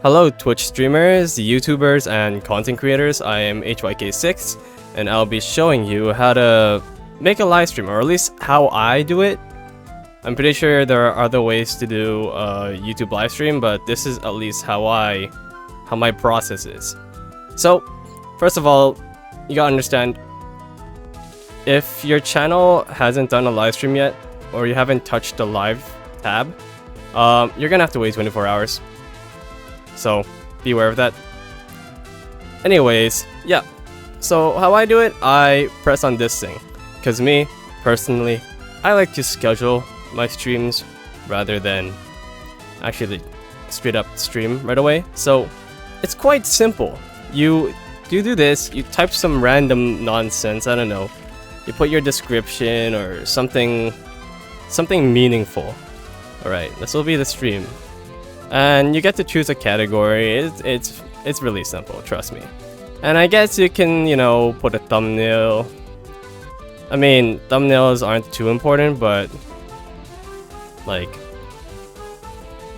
Hello Twitch streamers, YouTubers, and content creators, I am HYK6, and I'll be showing you how to make a live stream, or at least how I do it. I'm pretty sure there are other ways to do a YouTube live stream, but this is at least how my process is. So, first of all, you gotta understand, if your channel hasn't done a live stream yet, or you haven't touched the live tab, you're gonna have to wait 24 hours. So, be aware of that. Anyways, yeah. So, how I do it, I press on this thing. Because me, personally, I like to schedule my streams rather than actually straight up stream right away. So, it's quite simple. You do this, you type some random nonsense, I don't know. You put your description or something meaningful. Alright, this will be the stream. And you get to choose a category. It's really simple, trust me. And I guess you can, you know, put a thumbnail. I mean, thumbnails aren't too important, but like,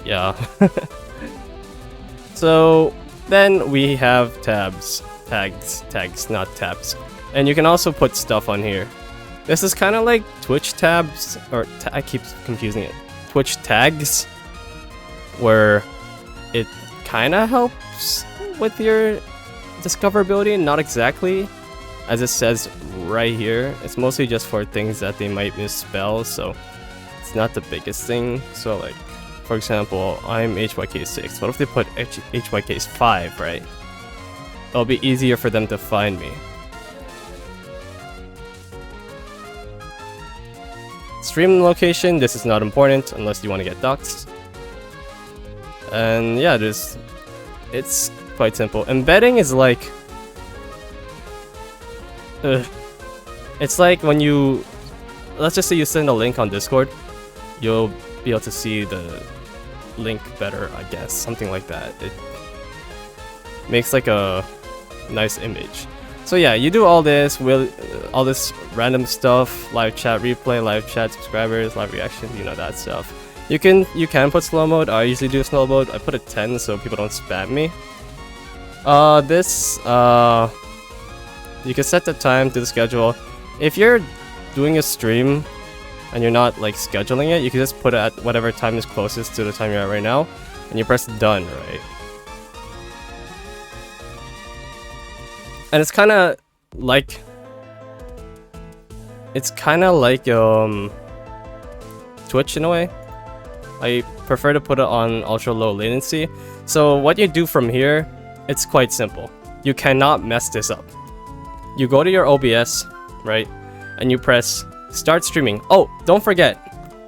yeah. So then we have tags, not tabs. And you can also put stuff on here. This is kind of like Twitch tabs, or I keep confusing it. Twitch tags, where it kind of helps with your discoverability, not exactly, as it says right here. It's mostly just for things that they might misspell, so it's not the biggest thing. So like, for example, I'm HYK6. What if they put HYK5, right? It'll be easier for them to find me. Stream location, this is not important unless you want to get doxxed. And yeah, it's quite simple. Embedding is like, it's like when you, let's just say you send a link on Discord, you'll be able to see the link better, I guess, something like that. It makes like a nice image. So yeah, you do all this all this random stuff, live chat replay, live chat subscribers, live reactions, you know, that stuff. You can put slow mode. I usually do slow mode. I put it 10 so people don't spam me. You can set the time to the schedule. If you're doing a stream and you're not like scheduling it, you can just put it at whatever time is closest to the time you're at right now, and you press done, right? And it's kind of like Twitch in a way. I prefer to put it on ultra low latency. So what you do from here, it's quite simple. You cannot mess this up. You go to your OBS, right? And you press start streaming. Oh, don't forget.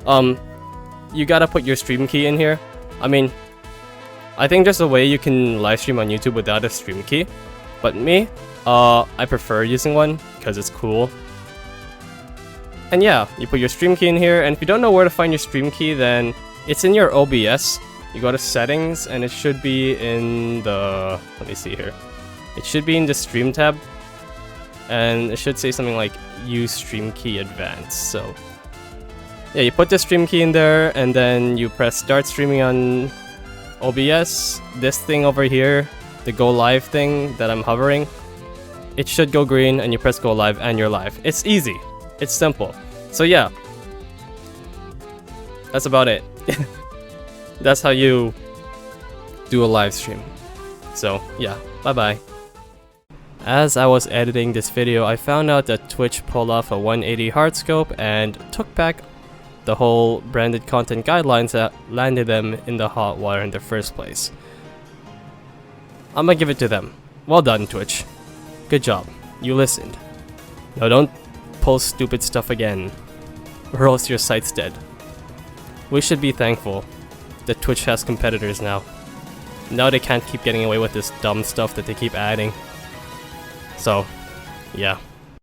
You gotta put your stream key in here. I mean, I think there's a way you can live stream on YouTube without a stream key. But me, I prefer using one because it's cool. And yeah, you put your stream key in here, and if you don't know where to find your stream key, then it's in your OBS. You go to settings, and it should be in the, let me see here. It should be in the stream tab, and it should say something like use stream key advanced. So yeah, you put the stream key in there, and then you press start streaming on OBS. This thing over here, the go live thing that I'm hovering, it should go green, and you press go live and you're live. It's easy. It's simple. So yeah, that's about it. That's how you do a live stream. So yeah, bye bye. As I was editing this video, I found out that Twitch pulled off a 180 hard scope and took back the whole branded content guidelines that landed them in the hot water in the first place. I'm gonna give it to them. Well done, Twitch. Good job. You listened. Now don't post stupid stuff again, or else your site's dead. We should be thankful that Twitch has competitors now. Now they can't keep getting away with this dumb stuff that they keep adding. So, yeah.